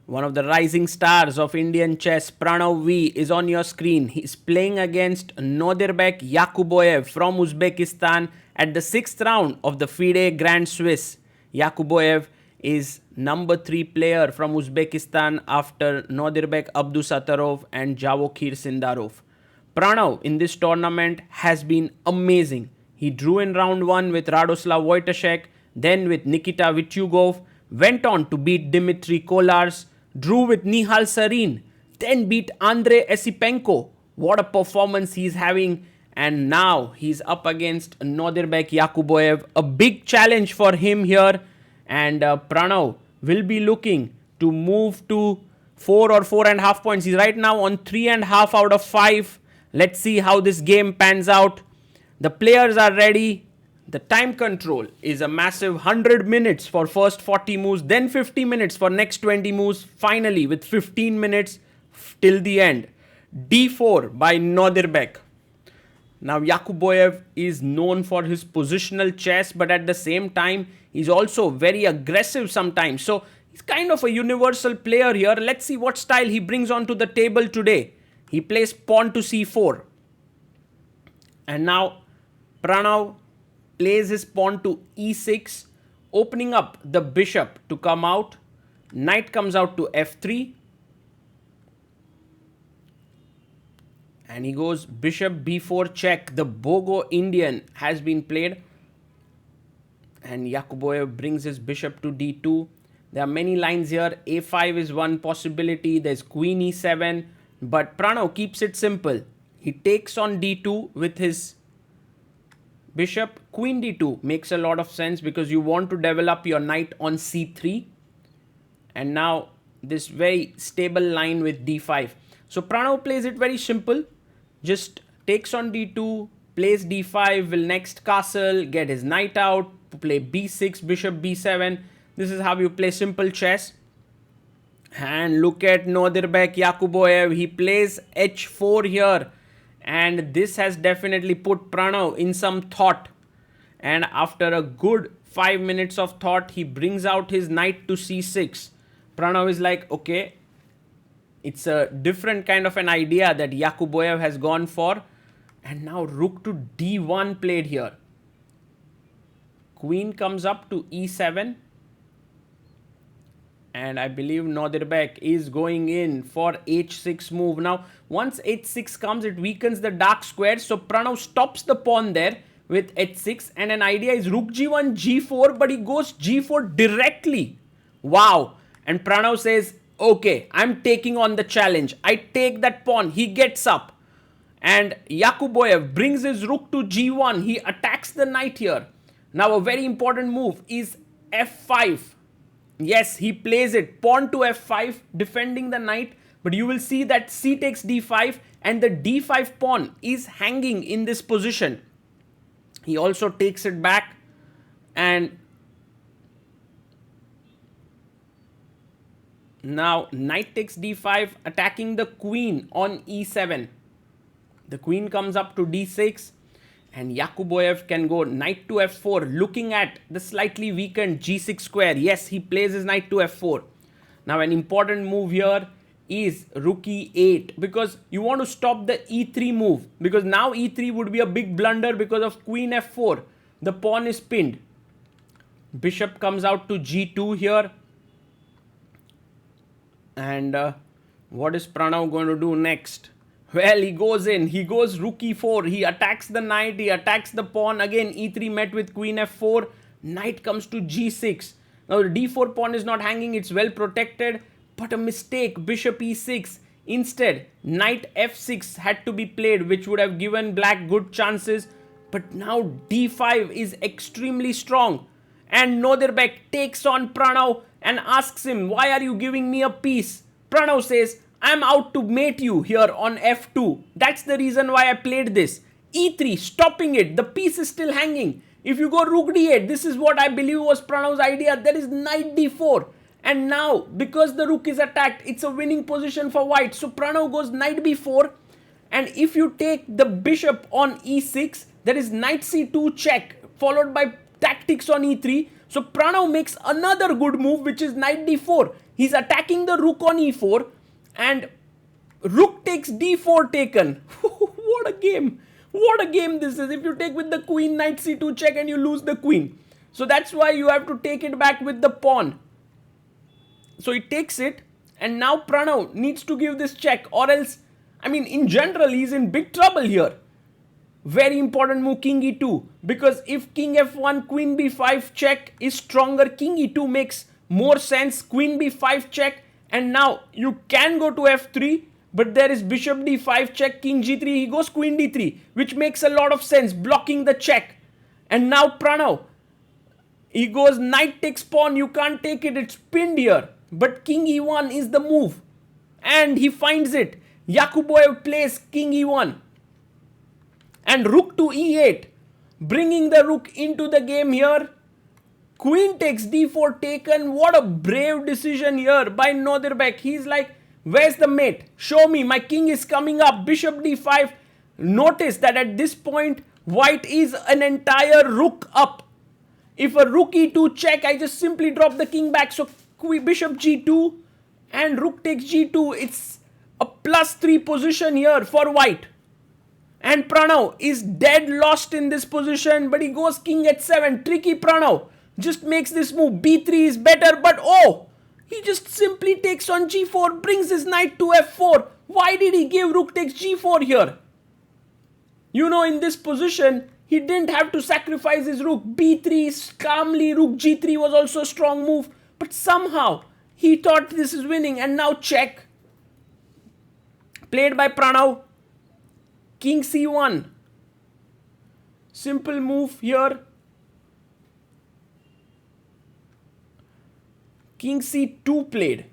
One of the rising stars of Indian chess, Pranav V, is on your screen. He's playing against Nodirbek Yakubboev from Uzbekistan at the 6th round of the FIDE Grand Swiss. Yakubboev is number 3 player from Uzbekistan after Nodirbek Abdusattorov and Javokhir Sindarov. Pranav in this tournament has been amazing. He drew in round 1 with Radoslav Wojtaszek, then with Nikita Vityugov, went on to beat Dmitry Kolars, drew with Nihal Sarin, then beat Andrei Esipenko. What a performance he's having. And now he's up against Nodirbek Yakubboev. A big challenge for him here. And Pranav will be looking to move to 4 or 4.5 points. He's right now on 3.5 out of 5. Let's see how this game pans out. The players are ready. The time control is a massive 100 minutes for first 40 moves, then 50 minutes for next 20 moves, finally with 15 minutes till the end. D4 by Nodirbek. Now Yakubboev is known for his positional chess, but at the same time he's also very aggressive sometimes. So he's kind of a universal player here. Let's see what style he brings onto the table today. He plays pawn to c4. And now Pranav plays his pawn to e6, opening up the bishop to come out. Knight comes out to f3. And he goes bishop b4 check. The Bogo Indian has been played. And Yakubboev brings his bishop to d2. There are many lines here. a5 is one possibility. There's queen e7. But Pranav keeps it simple. He takes on d2 with his bishop. Queen d2 makes a lot of sense because you want to develop your knight on c3. And now this very stable line with d5. So Pranav plays it very simple. Just takes on d2, plays d5, will next castle, get his knight out, play b6, bishop b7. This is how you play simple chess. And look at Nodirbek Yakubboev. He plays h4 here. And this has definitely put Pranav in some thought. And after a good 5 minutes of thought, he brings out his knight to c6. Pranav is like, okay, it's a different kind of an idea that Yakubboev has gone for. And now rook to d1 played here. Queen comes up to e7. And I believe Nodirbek is going in for h6 move. Now, once h6 comes, it weakens the dark square. So Pranav stops the pawn there with h6. And an idea is rook g1, g4. But he goes g4 directly. Wow. And Pranav says, okay, I'm taking on the challenge. I take that pawn. He gets up. And Yakubboev brings his rook to g1. He attacks the knight here. Now, a very important move is f5. Yes, he plays it. Pawn to f5, defending the knight. But you will see that c takes d5 and the d5 pawn is hanging in this position. He also takes it back and now knight takes d5, attacking the queen on e7. The queen comes up to d6. And Yakubboev can go knight to f4, looking at the slightly weakened g6 square. Yes, he plays his knight to f4. Now, an important move here is rook e8, because you want to stop the e3 move. Because now e3 would be a big blunder because of queen f4. The pawn is pinned. Bishop comes out to g2 here. And what is Pranav going to do next? Well, he goes in. He goes rook e4. He attacks the knight. He attacks the pawn. Again, e3 met with queen f4. Knight comes to g6. Now, the d4 pawn is not hanging. It's well protected. But a mistake. Bishop e6. Instead, knight f6 had to be played, which would have given black good chances. But now d5 is extremely strong. And Nodirbek takes on Pranav and asks him, why are you giving me a piece? Pranav says, I'm out to mate you here on f2. That's the reason why I played this. e3, stopping it. The piece is still hanging. If you go rook d8, this is what I believe was Pranav's idea. There is knight d4. And now, because the rook is attacked, it's a winning position for white. So Pranav goes knight b4. And if you take the bishop on e6, there is knight c2 check, followed by tactics on e3. So Pranav makes another good move, which is knight d4. He's attacking the rook on e4 and rook takes d4 taken. What a game. What a game this is. If you take with the queen, knight c2 check and you lose the queen. So that's why you have to take it back with the pawn. So he takes it and now Pranav needs to give this check, or else, I mean, in general, he's in big trouble here. Very important move, king e2, because if king f1, queen b5 check is stronger, king e2 makes more sense, queen b5 check, and now you can go to f3, but there is bishop d5 check, king g3, he goes queen d3, which makes a lot of sense, blocking the check. And now Pranav, he goes knight takes pawn, you can't take it, it's pinned here, but king e1 is the move, and he finds it. Yakubboev plays king e1 and rook to e8, bringing the rook into the game here. Queen takes d4 taken. What a brave decision here by Nodirbek. He's like, where's the mate? Show me, my king is coming up. Bishop d5. Notice that at this point, white is an entire rook up. If a rook e2 check, I just simply drop the king back. So bishop g2 and rook takes g2. It's a +3 position here for white. And Pranav is dead lost in this position, but he goes king h7. Tricky Pranav just makes this move. b3 is better, but oh, he just simply takes on g4, brings his knight to f4. Why did he give rook takes g4 here? You know, in this position, he didn't have to sacrifice his rook. b3 calmly, rook g3 was also a strong move, but somehow he thought this is winning, and now check. Played by Pranav. King c1. Simple move here. King c2 played.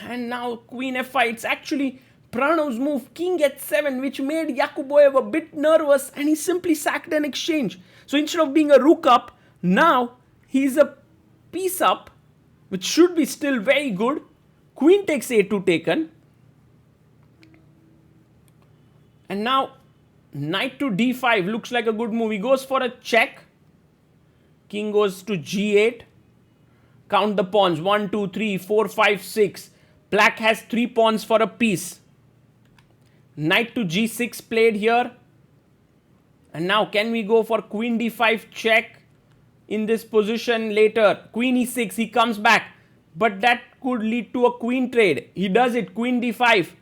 And now queen f5. It's actually Pranav's move. King h7, which made Yakubboev a bit nervous, and he simply sacked an exchange. So instead of being a rook up, now he's a piece up, which should be still very good. Queen takes a2 taken. And now knight to d5 looks like a good move. He goes for a check. King goes to g8. Count the pawns. 1, 2, 3, 4, 5, 6. Black has 3 pawns for a piece. Knight to g6 played here. And now can we go for queen d5 check in this position later? Queen e6. He comes back. But that could lead to a queen trade. He does it. Queen d5.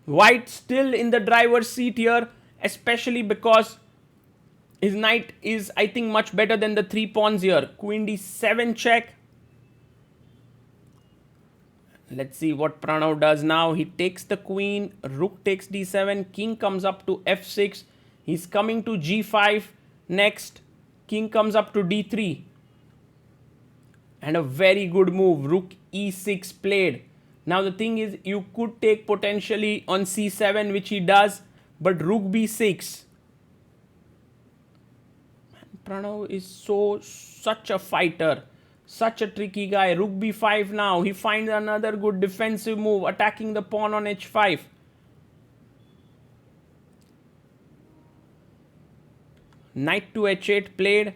White still in the driver's seat here, especially because his knight is, I think, much better than the 3 pawns here. Queen d7 check. Let's see what Pranav does now. He takes the queen, rook takes d7, king comes up to f6. He's coming to g5 next. King comes up to d3. And a very good move, rook e6 played. Now the thing is, you could take potentially on c7, which he does, but rook b6. Pranav is such a fighter, such a tricky guy. Rook b5 now. He finds another good defensive move, attacking the pawn on h5. Knight to h8 played.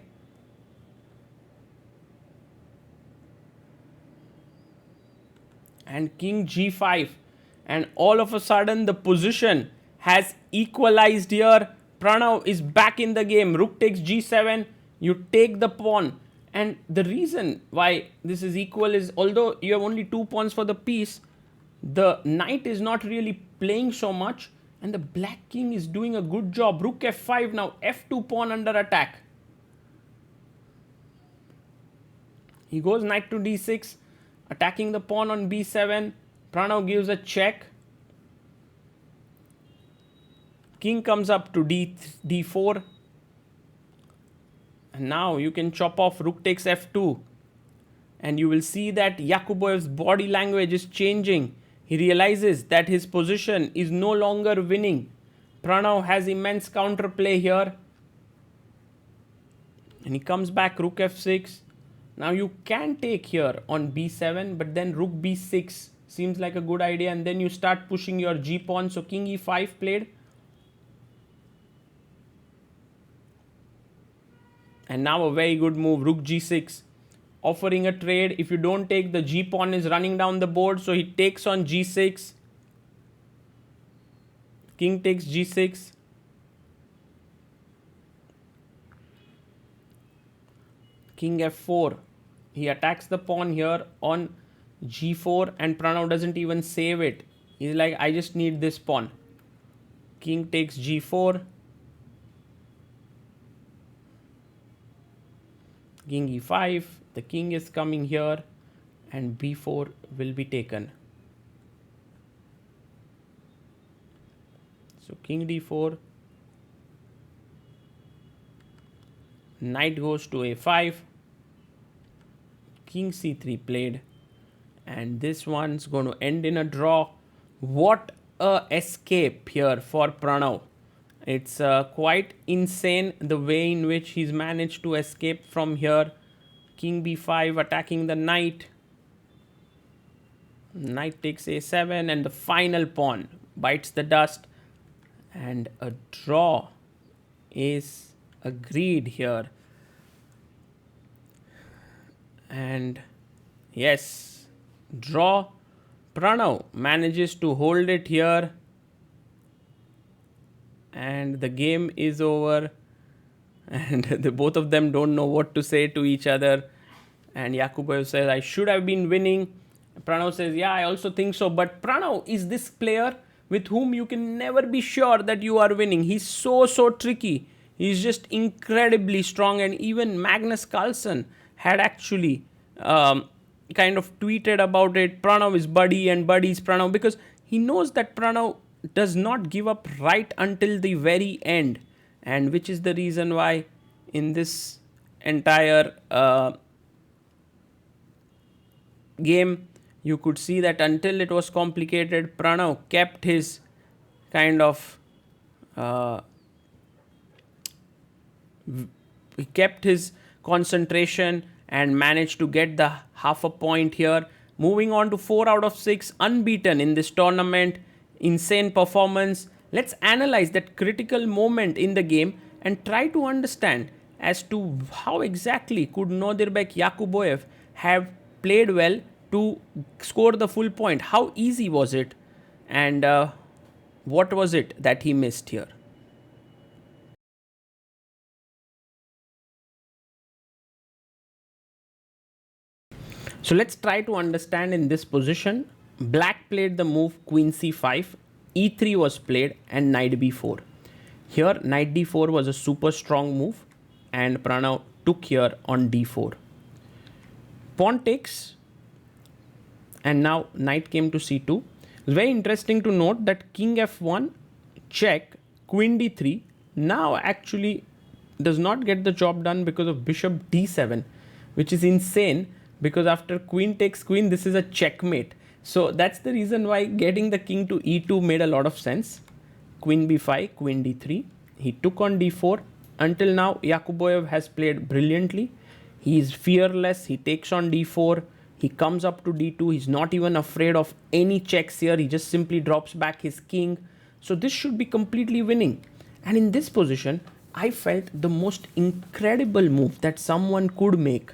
And king g5, and all of a sudden the position has equalized here. Pranav is back in the game. Rook takes g7, you take the pawn, and the reason why this is equal is, although you have only 2 pawns for the piece, the knight is not really playing so much, and the black king is doing a good job. Rook f5 now, f2 pawn under attack. He goes knight to d6, attacking the pawn on b7. Pranav gives a check. King comes up to d4. And now you can chop off rook takes f2. And you will see that Yakubboev's body language is changing. He realizes that his position is no longer winning. Pranav has immense counterplay here. And he comes back, rook f6. Now you can take here on b7, but then rook b6 seems like a good idea, and then you start pushing your g pawn. So king e5 played. And now a very good move, rook g6. offering a trade. If you don't take, the g pawn is running down the board, so he takes on g6. King takes g6. King f4. He attacks the pawn here on g4, and Pranav doesn't even save it. He's like, I just need this pawn. King takes g4. King e5. The king is coming here, and b4 will be taken. So king d4. Knight goes to a5. King c3 played, and this one's going to end in a draw. What a escape here for Pranav. It's quite insane the way in which he's managed to escape from here. King b5 attacking the knight. Knight takes a7, and the final pawn bites the dust, and a draw is agreed here. And yes, draw. Pranav manages to hold it here, and the game is over, and both of them don't know what to say to each other. And Yakubboev says, I should have been winning. Pranav says, yeah, I also think so. But Pranav is this player with whom you can never be sure that you are winning. He's so tricky. He's just incredibly strong. And even Magnus Carlsen had actually kind of tweeted about it. Pranav is Buddy and Buddy is Pranav, because he knows that Pranav does not give up right until the very end. And which is the reason why in this entire game, you could see that until it was complicated, Pranav kept his kind of he kept his concentration and managed to get the half a point here. Moving on to 4 out of 6, unbeaten in this tournament. Insane performance. Let's analyze that critical moment in the game and try to understand as to how exactly could Nodirbek Yakubboev have played well to score the full point. How easy was it, and what was it that he missed here? So let's try to understand in this position. Black played the move queen c5, e3 was played, and knight b4. Here knight d4 was a super strong move, and Pranav took here on d4. Pawn takes, and now knight came to c2. It's very interesting to note that king f1, check, queen d3 now actually does not get the job done because of bishop d7, which is insane, because after queen takes queen, this is a checkmate. So that's the reason why getting the king to e2 made a lot of sense. Queen b5, queen d3. He took on d4. Until now, Yakubboev has played brilliantly. He is fearless. He takes on d4. He comes up to d2. He's not even afraid of any checks here. He just simply drops back his king. So this should be completely winning. And in this position, I felt the most incredible move that someone could make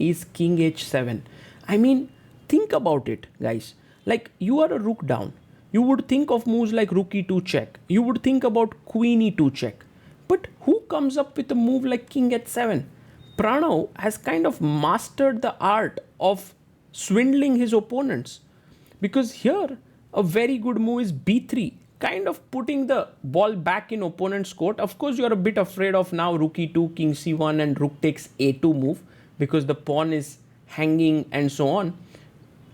is king h7. I mean, think about it, guys. Like, you are a rook down. You would think of moves like rook e2 check. You would think about queen e2 check. But who comes up with a move like king h7? Pranav has kind of mastered the art of swindling his opponents. Because here, a very good move is b3, kind of putting the ball back in opponent's court. Of course, you're a bit afraid of now rook e2, king c1, and rook takes a2 move, because the pawn is hanging and so on.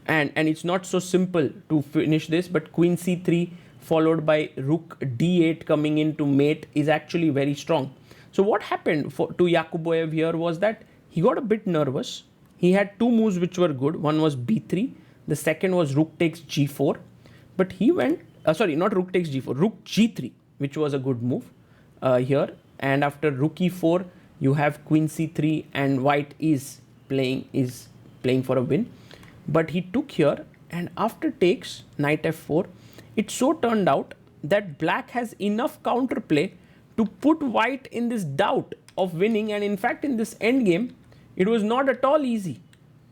And it's not so simple to finish this, but queen c3 followed by rook d8 coming in to mate is actually very strong. So what happened to Yakubboev here was that he got a bit nervous. He had two moves which were good. One was b3. The second was rook takes g4. But he went, sorry, not rook takes g4, rook g3, which was a good move here. And after rook e4, you have queen c3, and white is playing for a win. But he took here, and after takes knight f4, it so turned out that black has enough counterplay to put white in this doubt of winning. And in fact, in this endgame, It was not at all easy,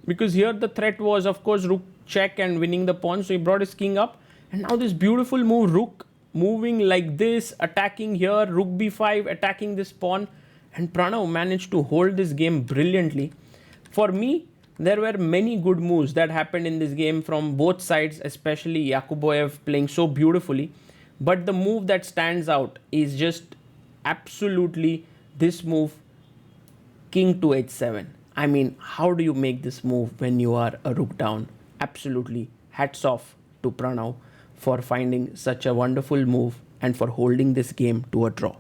because here the threat was, of course, rook check and winning the pawn. So he brought his king up, and now this beautiful move, rook moving like this, attacking here, rook b5, attacking this pawn, and Pranav managed to hold this game brilliantly. For me, there were many good moves that happened in this game from both sides, especially Yakubboev playing so beautifully. But the move that stands out is just absolutely this move, king to h7. I mean, how do you make this move when you are a rook down? Absolutely hats off to Pranav for finding such a wonderful move and for holding this game to a draw.